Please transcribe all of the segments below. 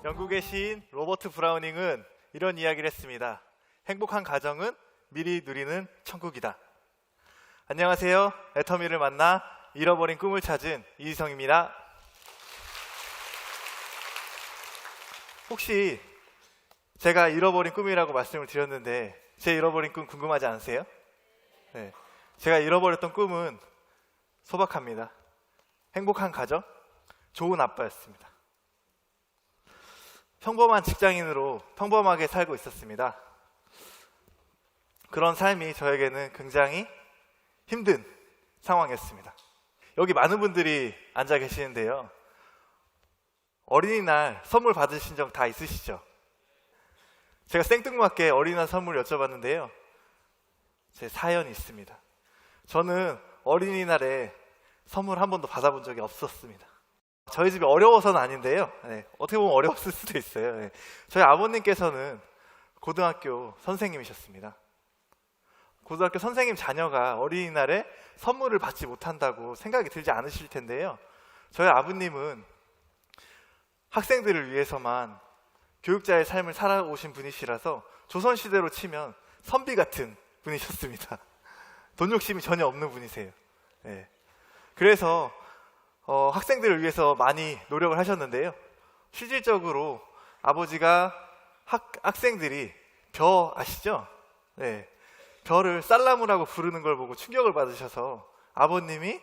영국의 시인 로버트 브라우닝은 이런 이야기를 했습니다. 행복한 가정은 미리 누리는 천국이다. 안녕하세요. 애터미를 만나 잃어버린 꿈을 찾은 이희성입니다. 혹시 제가 잃어버린 꿈이라고 말씀을 드렸는데 제 잃어버린 꿈 궁금하지 않으세요? 네. 제가 잃어버렸던 꿈은 소박합니다. 행복한 가정, 좋은 아빠였습니다. 평범한 직장인으로 평범하게 살고 있었습니다. 그런 삶이 저에게는 굉장히 힘든 상황이었습니다. 여기 많은 분들이 앉아 계시는데요. 어린이날 선물 받으신 적 다 있으시죠? 제가 생뚱맞게 어린이날 선물을 여쭤봤는데요. 제 사연이 있습니다. 저는 어린이날에 선물 한 번도 받아본 적이 없었습니다. 저희 집이 어려워서는 아닌데요. 어떻게 보면 어려웠을 수도 있어요. 저희 아버님께서는 고등학교 선생님이셨습니다. 고등학교 선생님 자녀가 어린이날에 선물을 받지 못한다고 생각이 들지 않으실 텐데요. 저희 아버님은 학생들을 위해서만 교육자의 삶을 살아오신 분이시라서 조선시대로 치면 선비 같은 분이셨습니다. 돈 욕심이 전혀 없는 분이세요. 그래서 학생들을 위해서 많이 노력을 하셨는데요. 실질적으로 아버지가 학생들이 벼 아시죠? 벼를 쌀나무라고 부르는 걸 보고 충격을 받으셔서 아버님이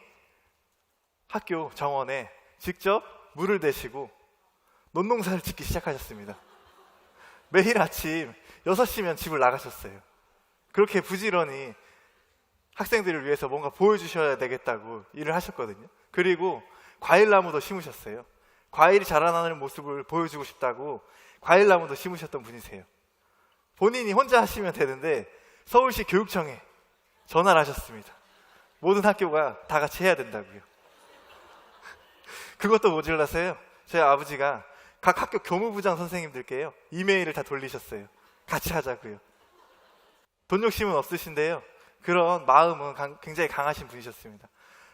학교 정원에 직접 물을 대시고 논농사를 짓기 시작하셨습니다. 매일 아침 6시면 집을 나가셨어요. 그렇게 부지런히 학생들을 위해서 뭔가 보여주셔야 되겠다고 일을 하셨거든요. 그리고 과일나무도 심으셨어요. 과일이 자라나는 모습을 보여주고 싶다고 과일나무도 심으셨던 분이세요. 본인이 혼자 하시면 되는데 서울시 교육청에 전화를 하셨습니다. 모든 학교가 다 같이 해야 된다고요. 그것도 모자라서요. 저희 아버지가 각 학교 교무부장 선생님들께요 이메일을 다 돌리셨어요. 같이 하자고요. 돈 욕심은 없으신데요. 그런 마음은 굉장히 강하신 분이셨습니다.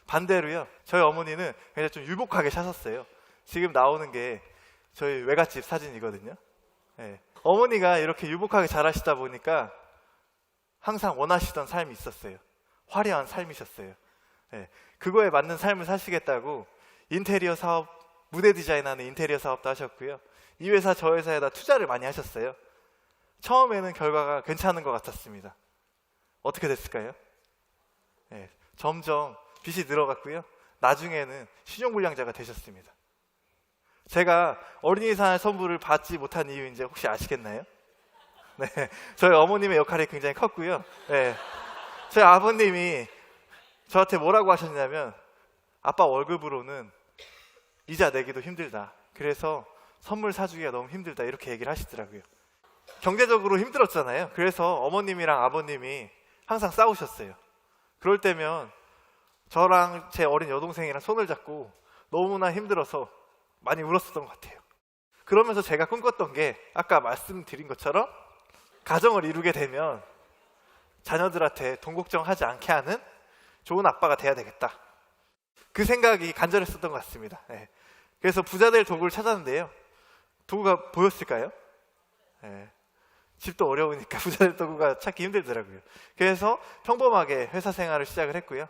반대로요, 저희 어머니는 굉장히 좀 유복하게 사셨어요. 지금 나오는 게 저희 외갓집 사진이거든요. 어머니가 이렇게 유복하게 자라시다 보니까 항상 원하시던 삶이 있었어요. 화려한 삶이셨어요. 그거에 맞는 삶을 사시겠다고 인테리어 사업, 무대 디자인하는 인테리어 사업도 하셨고요. 이 회사 저 회사에다 투자를 많이 하셨어요. 처음에는 결과가 괜찮은 것 같았습니다. 어떻게 됐을까요? 점점 빚이 늘어갔고요. 나중에는 신용불량자가 되셨습니다. 제가 어린이날 선물을 받지 못한 이유 이제 혹시 아시겠나요? 저희 어머님의 역할이 굉장히 컸고요. 저희 아버님이 저한테 뭐라고 하셨냐면 아빠 월급으로는 이자 내기도 힘들다. 그래서 선물 사주기가 너무 힘들다. 이렇게 얘기를 하시더라고요. 경제적으로 힘들었잖아요. 그래서 어머님이랑 아버님이 항상 싸우셨어요. 그럴 때면 저랑 제 어린 여동생이랑 손을 잡고 너무나 힘들어서 많이 울었었던 것 같아요. 그러면서 제가 꿈꿨던 게 아까 말씀드린 것처럼 가정을 이루게 되면 자녀들한테 돈 걱정하지 않게 하는 좋은 아빠가 돼야 되겠다. 그 생각이 간절했었던 것 같습니다. 그래서 부자될 도구를 찾았는데요. 도구가 보였을까요? 집도 어려우니까 부자될 도구가 찾기 힘들더라고요. 그래서 평범하게 회사 생활을 시작을 했고요.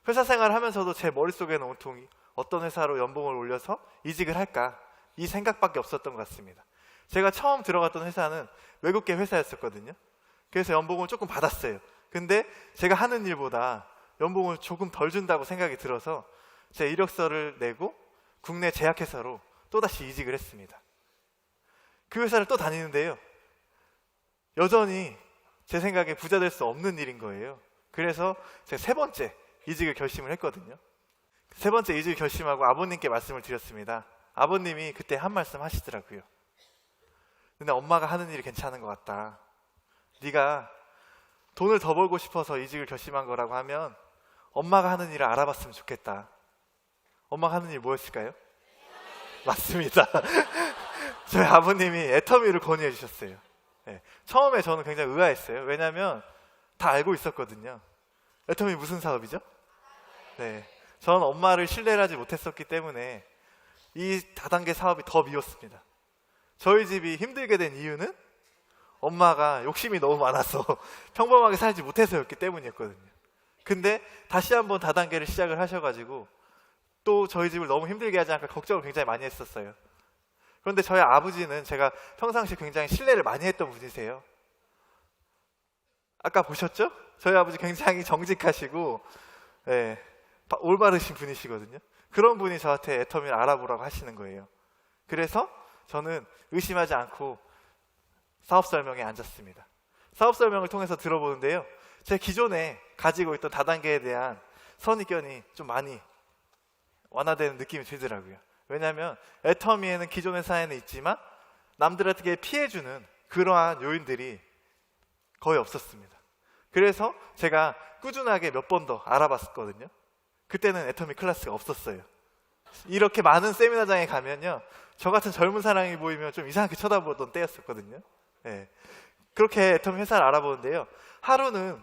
회사 생활을 하면서도 제 머릿속에는 온통 어떤 회사로 연봉을 올려서 이직을 할까, 이 생각밖에 없었던 것 같습니다. 제가 처음 들어갔던 회사는 외국계 회사였었거든요. 그래서 연봉을 조금 받았어요. 근데 제가 하는 일보다 연봉을 조금 덜 준다고 생각이 들어서 제 이력서를 내고 국내 제약회사로 또다시 이직을 했습니다. 그 회사를 또 다니는데요. 여전히 제 생각에 부자 될 수 없는 일인 거예요. 그래서 제가 세 번째 이직을 결심을 했거든요. 세 번째 이직을 결심하고 아버님께 말씀을 드렸습니다. 아버님이 그때 한 말씀 하시더라고요. 근데 엄마가 하는 일이 괜찮은 것 같다. 네가 돈을 더 벌고 싶어서 이직을 결심한 거라고 하면 엄마가 하는 일을 알아봤으면 좋겠다. 엄마가 하는 일 뭐였을까요? 맞습니다. 저희 아버님이 애터미를 권유해 주셨어요. 처음에 저는 굉장히 의아했어요. 왜냐하면 다 알고 있었거든요. 애터미 무슨 사업이죠? 저는 엄마를 신뢰를 하지 못했었기 때문에 이 다단계 사업이 더 미웠습니다. 저희 집이 힘들게 된 이유는 엄마가 욕심이 너무 많아서 평범하게 살지 못해서였기 때문이었거든요. 근데 다시 한번 다단계를 시작을 하셔가지고 또 저희 집을 너무 힘들게 하지 않을까 걱정을 굉장히 많이 했었어요. 그런데 저희 아버지는 제가 평상시 굉장히 신뢰를 많이 했던 분이세요. 아까 보셨죠? 저희 아버지 굉장히 정직하시고 올바르신 분이시거든요. 그런 분이 저한테 애터미를 알아보라고 하시는 거예요. 그래서 저는 의심하지 않고 사업 설명에 앉았습니다. 사업 설명을 통해서 들어보는데요, 제 기존에 가지고 있던 다단계에 대한 선입견이 좀 많이 완화되는 느낌이 들더라고요. 왜냐하면 애터미에는 기존 회사에는 있지만 남들에게 피해주는 그러한 요인들이 거의 없었습니다. 그래서 제가 꾸준하게 몇 번 더 알아봤었거든요. 그때는 애터미 클래스가 없었어요. 이렇게 많은 세미나장에 가면요, 저 같은 젊은 사람이 보이면 좀 이상하게 쳐다보던 때였었거든요. 그렇게 애터미 회사를 알아보는데요, 하루는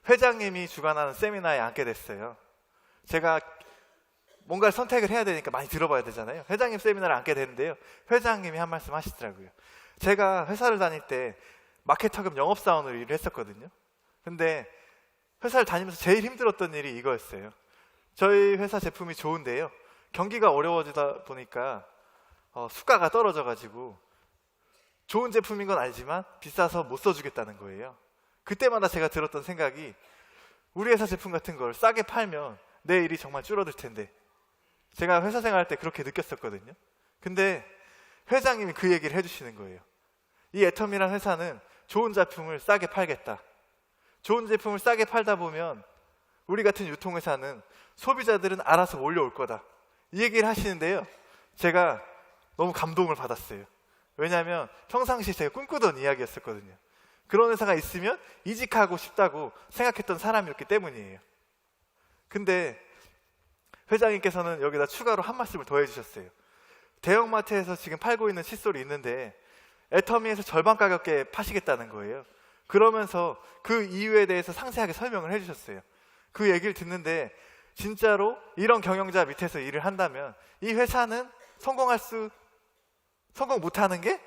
회장님이 주관하는 세미나에 앉게 됐어요. 제가 뭔가를 선택을 해야 되니까 많이 들어봐야 되잖아요. 회장님 세미나를 앉게 됐는데요, 회장님이 한 말씀 하시더라고요. 제가 회사를 다닐 때 마케터금 영업사원으로 일을 했었거든요. 근데 회사를 다니면서 제일 힘들었던 일이 이거였어요. 저희 회사 제품이 좋은데요, 경기가 어려워지다 보니까 수가가 떨어져가지고 좋은 제품인 건 알지만 비싸서 못 써주겠다는 거예요. 그때마다 제가 들었던 생각이, 우리 회사 제품 같은 걸 싸게 팔면 내 일이 정말 줄어들 텐데. 제가 회사 생활할 때 그렇게 느꼈었거든요. 근데 회장님이 그 얘기를 해주시는 거예요. 이 애터미란 회사는 좋은 제품을 싸게 팔겠다. 좋은 제품을 싸게 팔다 보면 우리 같은 유통회사는 소비자들은 알아서 몰려올 거다. 이 얘기를 하시는데요, 제가 너무 감동을 받았어요. 왜냐하면 평상시 제가 꿈꾸던 이야기였었거든요. 그런 회사가 있으면 이직하고 싶다고 생각했던 사람이었기 때문이에요. 근데 회장님께서는 여기다 추가로 한 말씀을 더 해주셨어요. 대형마트에서 지금 팔고 있는 칫솔이 있는데 애터미에서 절반 가격에 파시겠다는 거예요. 그러면서 그 이유에 대해서 상세하게 설명을 해주셨어요. 그 얘기를 듣는데 진짜로 이런 경영자 밑에서 일을 한다면 이 회사는 성공 못하는 게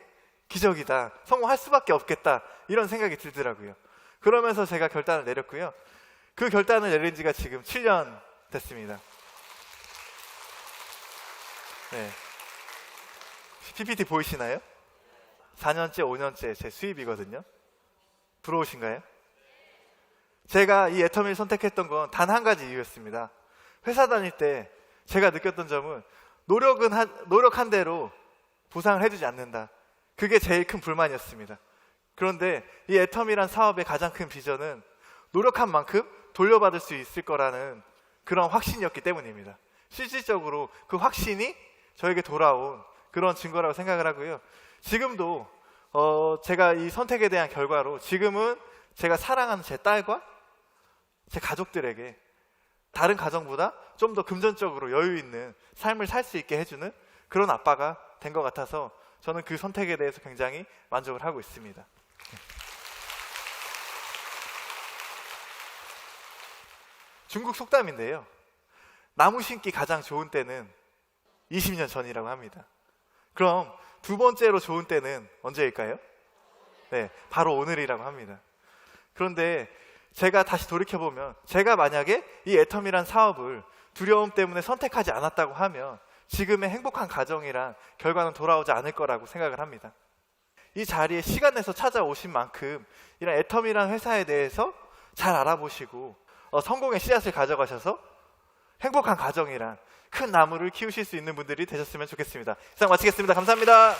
기적이다. 성공할 수밖에 없겠다. 이런 생각이 들더라고요. 그러면서 제가 결단을 내렸고요. 그 결단을 내린 지가 지금 7년 됐습니다. PPT 보이시나요? 4년째, 5년째 제 수입이거든요. 부러우신가요? 제가 이 애터미를 선택했던 건 단 한 가지 이유였습니다. 회사 다닐 때 제가 느꼈던 점은 노력한 대로 보상을 해주지 않는다. 그게 제일 큰 불만이었습니다. 그런데 이 애터미란 사업의 가장 큰 비전은 노력한 만큼 돌려받을 수 있을 거라는 그런 확신이었기 때문입니다. 실질적으로 그 확신이 저에게 돌아온 그런 증거라고 생각을 하고요. 지금도 제가 이 선택에 대한 결과로 지금은 제가 사랑하는 제 딸과 제 가족들에게 다른 가정보다 좀 더 금전적으로 여유 있는 삶을 살 수 있게 해주는 그런 아빠가 된 것 같아서 저는 그 선택에 대해서 굉장히 만족을 하고 있습니다. 중국 속담인데요, 나무 심기 가장 좋은 때는 20년 전이라고 합니다. 그럼 두 번째로 좋은 때는 언제일까요? 바로 오늘이라고 합니다. 그런데 제가 다시 돌이켜보면, 제가 만약에 이 애터미란 사업을 두려움 때문에 선택하지 않았다고 하면 지금의 행복한 가정이란 결과는 돌아오지 않을 거라고 생각을 합니다. 이 자리에 시간 내서 찾아오신 만큼 이런 애터미란 회사에 대해서 잘 알아보시고 성공의 씨앗을 가져가셔서 행복한 가정이란 큰 나무를 키우실 수 있는 분들이 되셨으면 좋겠습니다. 이상 마치겠습니다. 감사합니다.